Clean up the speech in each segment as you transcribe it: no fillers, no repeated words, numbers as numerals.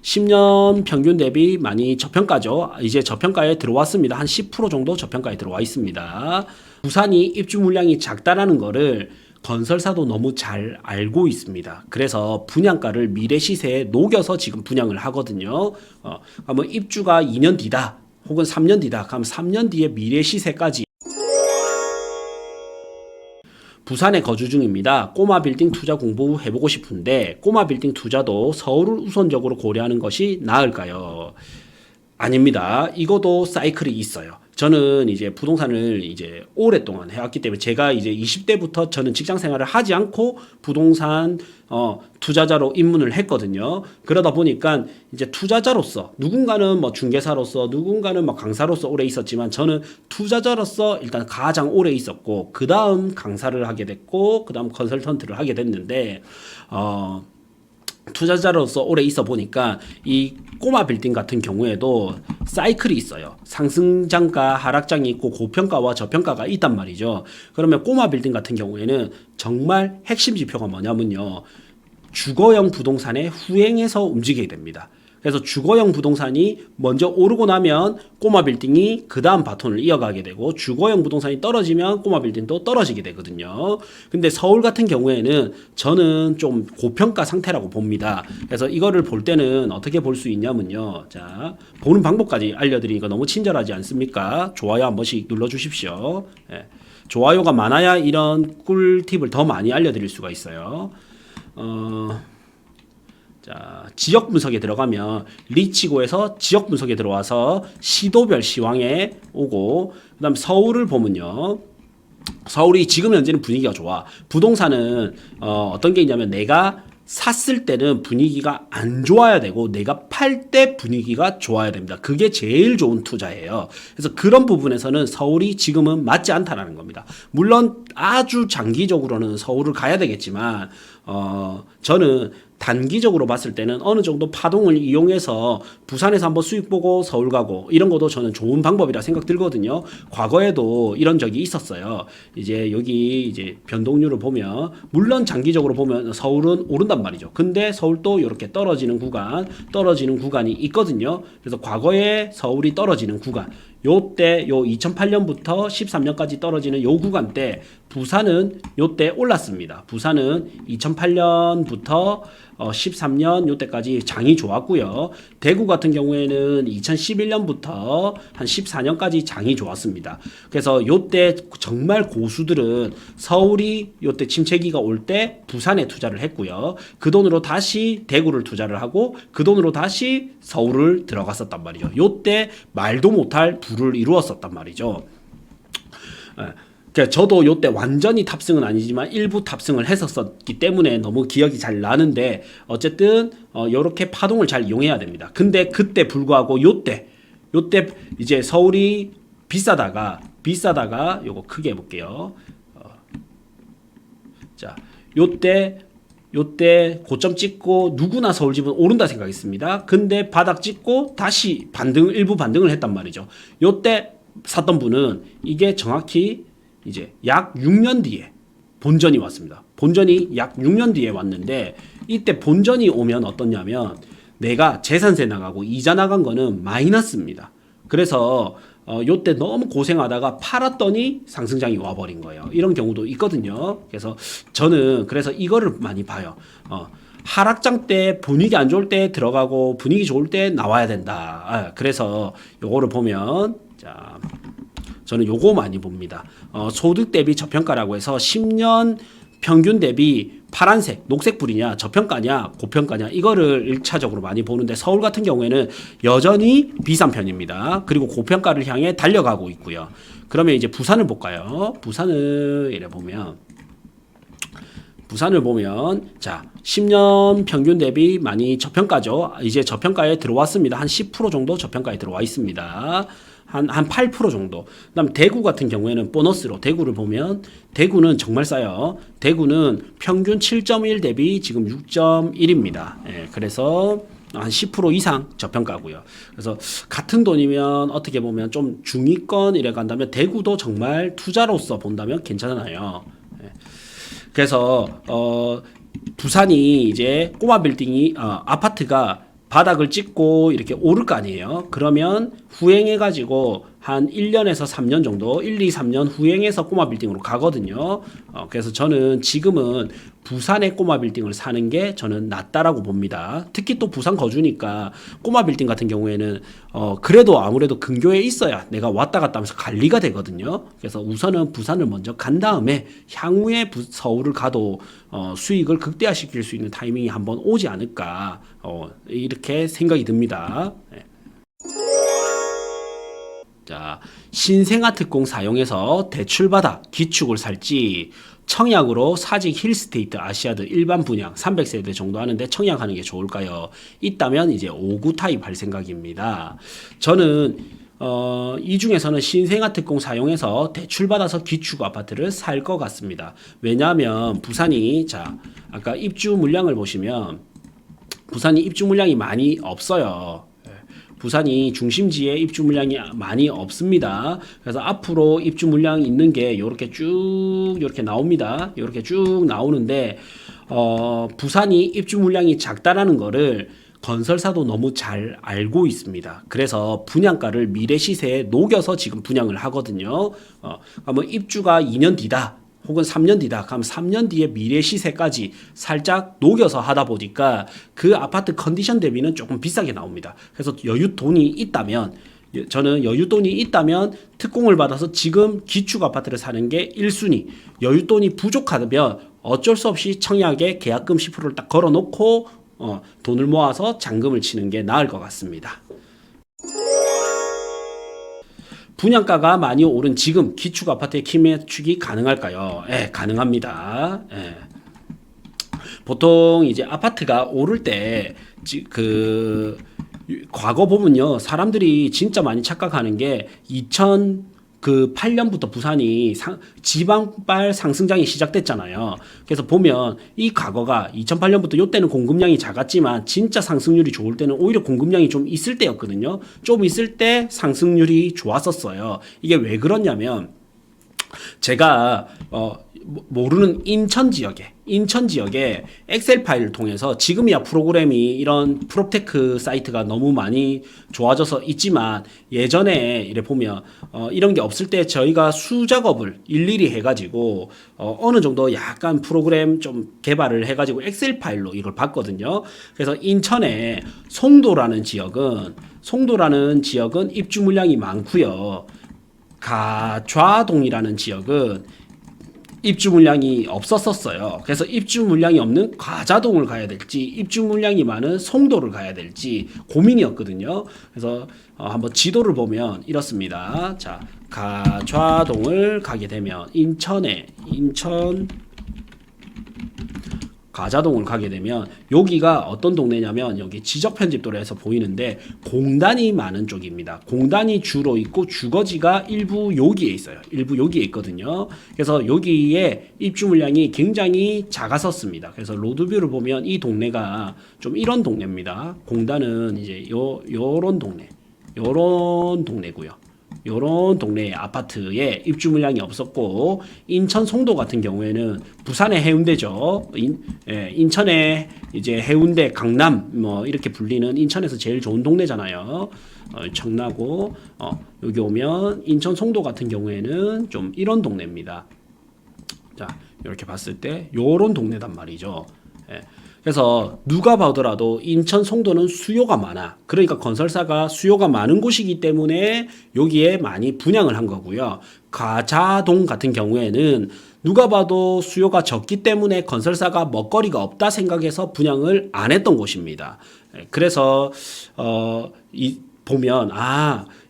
10년 평균 대비 많이 저평가죠. 이제 저평가에 들어왔습니다. 한 10% 정도 저평가에 들어와 있습니다. 부산이 입주 물량이 작다라는 거를 건설사도 너무 잘 알고 있습니다. 그래서 분양가를 미래 시세에 녹여서 지금 분양을 하거든요. 그러면 입주가 2년 뒤다 혹은 3년 뒤다. 그럼 3년 뒤에 미래 시세까지 부산에 거주 중입니다. 꼬마 빌딩 투자 공부해보고 싶은데 꼬마 빌딩 투자도 서울을 우선적으로 고려하는 것이 나을까요? 아닙니다. 이것도 사이클이 있어요. 저는 이제 부동산을 이제 오랫동안 해왔기 때문에 제가 이제 20대부터 저는 직장 생활을 하지 않고 부동산 투자자로 입문을 했거든요. 그러다 보니까 이제 투자자로서 누군가는 뭐 중개사로서 누군가는 뭐 강사로서 오래 있었지만 저는 투자자로서 일단 가장 오래 있었고 그 다음 강사를 하게 됐고 그 다음 컨설턴트를 하게 됐는데 투자자로서 오래 있어 보니까 이 꼬마 빌딩 같은 경우에도 사이클이 있어요. 상승장가, 하락장이 있고 고평가와 저평가가 있단 말이죠. 그러면 꼬마 빌딩 같은 경우에는 정말 핵심 지표가 뭐냐면요. 주거형 부동산에 후행해서 움직이게 됩니다. 그래서 주거형 부동산이 먼저 오르고 나면 꼬마 빌딩이 그 다음 바톤을 이어가게 되고 주거형 부동산이 떨어지면 꼬마 빌딩도 떨어지게 되거든요. 근데 서울 같은 경우에는 저는 좀 고평가 상태라고 봅니다. 그래서 이거를 볼 때는 어떻게 볼 수 있냐면요. 자, 보는 방법까지 알려드리니까 너무 친절하지 않습니까? 좋아요 한 번씩 눌러주십시오. 예. 좋아요가 많아야 이런 꿀팁을 더 많이 알려드릴 수가 있어요. 자, 지역 분석에 들어가면 리치고에서 지역 분석에 들어와서 시도별 시황에 오고 그다음 서울을 보면요. 서울이 지금 현재는 분위기가 좋아. 부동산은 어떤 게 있냐면 내가 샀을 때는 분위기가 안 좋아야 되고 내가 팔 때 분위기가 좋아야 됩니다. 그게 제일 좋은 투자예요. 그래서 그런 부분에서는 서울이 지금은 맞지 않다라는 겁니다. 물론 아주 장기적으로는 서울을 가야 되겠지만 저는 단기적으로 봤을 때는 어느 정도 파동을 이용해서 부산에서 한번 수익 보고 서울 가고 이런 것도 저는 좋은 방법이라 생각 들거든요. 과거에도 이런 적이 있었어요. 이제 여기 이제 변동률을 보면 물론 장기적으로 보면 서울은 오른단 말이죠. 근데 서울도 이렇게 떨어지는 구간이 있거든요. 그래서 과거에 서울이 떨어지는 구간 요때 요 2008년부터 13년까지 떨어지는 요 구간 때 부산은 요때 올랐습니다. 부산은 2008년부터 13년 요때까지 장이 좋았고요. 대구 같은 경우에는 2011년부터 한 14년까지 장이 좋았습니다. 그래서 요때 정말 고수들은 서울이 요때 침체기가 올 때 부산에 투자를 했고요. 그 돈으로 다시 대구를 투자를 하고 그 돈으로 다시 서울을 들어갔었단 말이죠. 요때 말도 못할 부를 이루었었단 말이죠. 저도 요때 완전히 탑승은 아니지만 일부 탑승을 했었기 때문에 너무 기억이 잘 나는데 어쨌든 요렇게 파동을 잘 이용해야 됩니다. 근데 그때 불구하고 요때 이제 서울이 비싸다가 요거 크게 해볼게요. 자, 요때 고점 찍고 누구나 서울집은 오른다 생각했습니다. 근데 바닥 찍고 다시 일부 반등을 했단 말이죠. 요때 샀던 분은 이게 정확히 이제 약 6년 뒤에 본전이 왔습니다. 본전이 약 6년 뒤에 왔는데 이때 본전이 오면 어떠냐면 내가 재산세 나가고 이자 나간 거는 마이너스입니다. 그래서 요때 너무 고생하다가 팔았더니 상승장이 와버린 거예요. 이런 경우도 있거든요. 그래서 저는 그래서 이거를 많이 봐요. 하락장 때 분위기 안 좋을 때 들어가고 분위기 좋을 때 나와야 된다. 그래서 요거를 보면 자 저는 요거 많이 봅니다. 소득 대비 저평가라고 해서 10년 평균 대비 파란색, 녹색불이냐, 저평가냐, 고평가냐 이거를 1차적으로 많이 보는데 서울 같은 경우에는 여전히 비싼 편입니다. 그리고 고평가를 향해 달려가고 있고요. 그러면 이제 부산을 볼까요? 부산을 보면 자 10년 평균 대비 많이 저평가죠. 이제 저평가에 들어왔습니다. 한 10% 정도 저평가에 들어와 있습니다. 한 8% 정도. 그다음 대구 같은 경우에는 보너스로 대구를 보면 대구는 정말 싸요. 대구는 평균 7.1 대비 지금 6.1입니다. 예, 그래서 한 10% 이상 저평가고요. 그래서 같은 돈이면 어떻게 보면 좀 중위권 이래 간다면 대구도 정말 투자로서 본다면 괜찮아요. 예. 그래서 부산이 이제 꼬마 빌딩이 아파트가 바닥을 찍고 이렇게 오를 거 아니에요. 그러면 후행해가지고 한 1년에서 3년 정도, 1, 2, 3년 후행해서 꼬마 빌딩으로 가거든요. 그래서 저는 지금은 부산의 꼬마 빌딩을 사는 게 저는 낫다라고 봅니다. 특히 또 부산 거주니까 꼬마 빌딩 같은 경우에는 그래도 아무래도 근교에 있어야 내가 왔다 갔다 하면서 관리가 되거든요. 그래서 우선은 부산을 먼저 간 다음에 향후에 서울을 가도 수익을 극대화시킬 수 있는 타이밍이 한번 오지 않을까 이렇게 생각이 듭니다. 네. 자, 신생아 특공 사용해서 대출받아 기축을 살지 청약으로 사직 힐스테이트 아시아드 일반 분양 300세대 정도 하는데 청약하는 게 좋을까요? 있다면 이제 5구 타입할 생각입니다. 저는 이 중에서는 신생아 특공 사용해서 대출받아서 기축 아파트를 살 것 같습니다. 왜냐하면 부산이 자 아까 입주 물량을 보시면 부산이 입주 물량이 많이 없어요. 부산이 중심지에 입주 물량이 많이 없습니다. 그래서 앞으로 입주 물량이 있는 게 이렇게 쭉 이렇게 나옵니다. 이렇게 쭉 나오는데 부산이 입주 물량이 작다라는 거를 건설사도 너무 잘 알고 있습니다. 그래서 분양가를 미래 시세에 녹여서 지금 분양을 하거든요. 그러면 입주가 2년 뒤다. 혹은 3년 뒤다. 그럼 3년 뒤에 미래 시세까지 살짝 녹여서 하다 보니까 그 아파트 컨디션 대비는 조금 비싸게 나옵니다. 그래서 여윳돈이 있다면 저는 여윳돈이 있다면 특공을 받아서 지금 기축 아파트를 사는 게 1순위. 여윳돈이 부족하면 어쩔 수 없이 청약에 계약금 10%를 딱 걸어 놓고 돈을 모아서 잔금을 치는 게 나을 것 같습니다. 분양가가 많이 오른 지금 기축 아파트의 기매축이 가능할까요? 예, 가능합니다. 예. 보통 이제 아파트가 오를 때 과거 보면요, 사람들이 진짜 많이 착각하는 게 2008년부터 부산이 지방발 상승장이 시작됐잖아요. 그래서 보면 이 과거가 2008년부터 이때는 공급량이 작았지만 진짜 상승률이 좋을 때는 오히려 공급량이 좀 있을 때였거든요. 좀 있을 때 상승률이 좋았었어요. 이게 왜 그러냐면 제가 모르는 인천 지역에 엑셀 파일을 통해서 지금이야 프로그램이 이런 프롭테크 사이트가 너무 많이 좋아져서 있지만 예전에 이래 보면 이런 게 없을 때 저희가 수작업을 일일이 해가지고 어느 정도 약간 프로그램 좀 개발을 해가지고 엑셀 파일로 이걸 봤거든요. 그래서 인천의 송도라는 지역은 입주 물량이 많고요. 가좌동이라는 지역은 입주 물량이 없었었어요. 그래서 입주 물량이 없는 가자동을 가야 될지 입주 물량이 많은 송도를 가야 될지 고민이었거든요. 그래서 한번 지도를 보면 이렇습니다. 자, 가좌동을 가게 되면 인천 가자동을 가게 되면 여기가 어떤 동네냐면 여기 지적편집도로에서 보이는데 공단이 많은 쪽입니다. 공단이 주로 있고 주거지가 일부 여기에 있어요. 일부 여기에 있거든요. 그래서 여기에 입주 물량이 굉장히 작았었습니다. 그래서 로드뷰를 보면 이 동네가 좀 이런 동네입니다. 공단은 이제 요런 동네고요. 요런 동네 아파트에 입주 물량이 없었고 인천 송도 같은 경우에는 부산의 해운대죠. 인천의 이제 해운대 강남 뭐 이렇게 불리는 인천에서 제일 좋은 동네잖아요. 청라고 여기 오면 인천 송도 같은 경우에는 좀 이런 동네입니다. 자, 이렇게 봤을 때 요런 동네단 말이죠. 그래서 누가 봐더라도 인천 송도는 수요가 많아. 그러니까 건설사가 수요가 많은 곳이기 때문에 여기에 많이 분양을 한 거고요. 가자동 같은 경우에는 누가 봐도 수요가 적기 때문에 건설사가 먹거리가 없다 생각해서 분양을 안 했던 곳입니다. 그래서 보면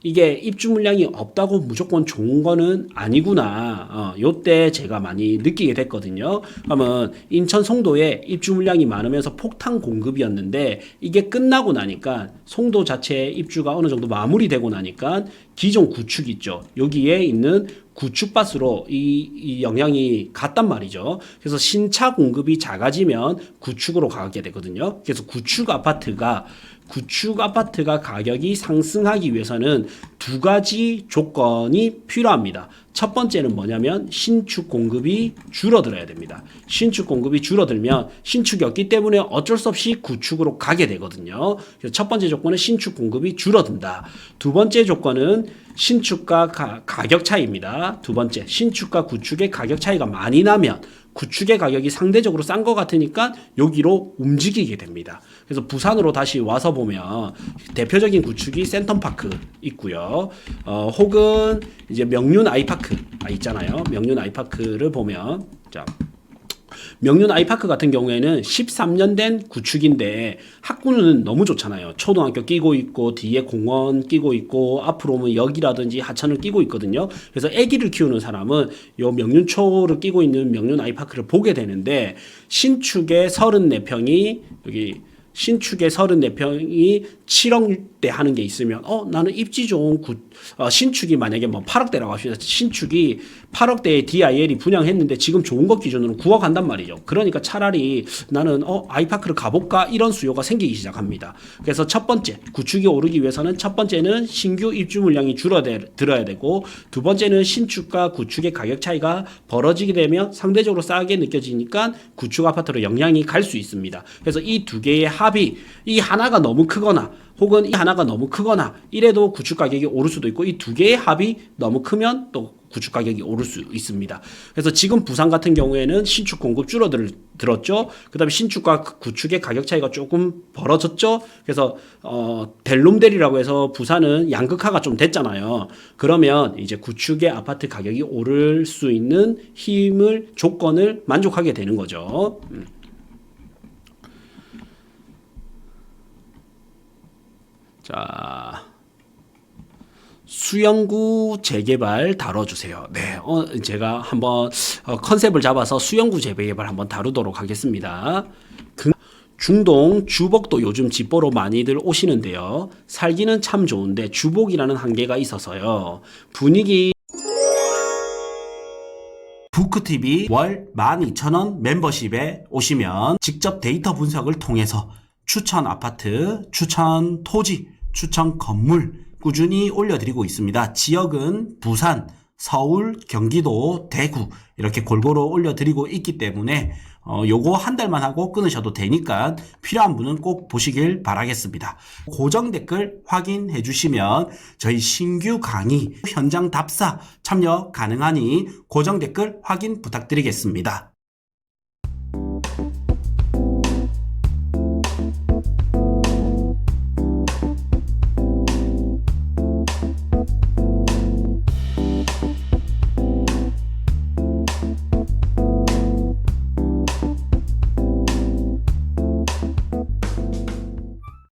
이게 입주 물량이 없다고 무조건 좋은 거는 아니구나. 요때 제가 많이 느끼게 됐거든요. 그러면 인천 송도에 입주 물량이 많으면서 폭탄 공급이었는데 이게 끝나고 나니까 송도 자체 입주가 어느 정도 마무리되고 나니까 기존 구축 있죠. 여기에 있는 구축밭으로 이 영향이 갔단 말이죠. 그래서 신차 공급이 작아지면 구축으로 가게 되거든요. 그래서 구축 아파트가 구축 아파트가 가격이 상승하기 위해서는 두 가지 조건이 필요합니다. 첫 번째는 뭐냐면 신축 공급이 줄어들어야 됩니다. 신축 공급이 줄어들면 신축이 없기 때문에 어쩔 수 없이 구축으로 가게 되거든요. 그래서 첫 번째 조건은 신축 공급이 줄어든다. 두 번째 조건은 신축과 가격 차이입니다. 두 번째, 신축과 구축의 가격 차이가 많이 나면 구축의 가격이 상대적으로 싼 것 같으니까 여기로 움직이게 됩니다. 그래서 부산으로 다시 와서 보면 대표적인 구축이 센텀파크 있고요. 혹은 이제 명륜 아이파크 있잖아요. 명륜 아이파크를 보면 자. 명륜 아이파크 같은 경우에는 13년 된 구축인데 학구는 너무 좋잖아요. 초등학교 끼고 있고 뒤에 공원 끼고 있고 앞으로 오면 역이라든지 하천을 끼고 있거든요. 그래서 아기를 키우는 사람은 요 명륜초를 끼고 있는 명륜 아이파크를 보게 되는데 신축의 34평이 여기 신축의 34평이 7억대 하는 게 있으면 나는 입지 좋은 신축이 만약에 뭐 8억대라고 합시다. 신축이 8억대에 DIL이 분양했는데 지금 좋은 것 기준으로 9억 한단 말이죠. 그러니까 차라리 나는 아이파크를 가볼까 이런 수요가 생기기 시작합니다. 그래서 첫 번째 구축이 오르기 위해서는 첫 번째는 신규 입주 물량이 줄어들어야 되고 두 번째는 신축과 구축의 가격 차이가 벌어지게 되면 상대적으로 싸게 느껴지니까 구축 아파트로 영향이 갈 수 있습니다. 그래서 이 두 개의 합이 이 하나가 너무 크거나 혹은 이 하나가 너무 크거나 이래도 구축 가격이 오를 수도 있고 이 두 개의 합이 너무 크면 또 구축 가격이 오를 수 있습니다. 그래서 지금 부산 같은 경우에는 신축 공급 줄어들었죠. 그다음에 신축과 구축의 가격 차이가 조금 벌어졌죠. 그래서 델롬델이라고 해서 부산은 양극화가 좀 됐잖아요. 그러면 이제 구축의 아파트 가격이 오를 수 있는 조건을 만족하게 되는 거죠. 자, 수영구 재개발 다뤄주세요. 네, 제가 한번 컨셉을 잡아서 수영구 재개발 한번 다루도록 하겠습니다. 중동 주복도 요즘 집 보러 많이들 오시는데요. 살기는 참 좋은데 주복이라는 한계가 있어서요. 부크TV 월 12,000원 멤버십에 오시면 직접 데이터 분석을 통해서 추천 아파트, 추천 토지, 추천 건물 꾸준히 올려드리고 있습니다. 지역은 부산, 서울, 경기도, 대구 이렇게 골고루 올려드리고 있기 때문에 요거 한 달만 하고 끊으셔도 되니까 필요한 분은 꼭 보시길 바라겠습니다. 고정 댓글 확인해 주시면 저희 신규 강의 현장 답사 참여 가능하니 고정 댓글 확인 부탁드리겠습니다.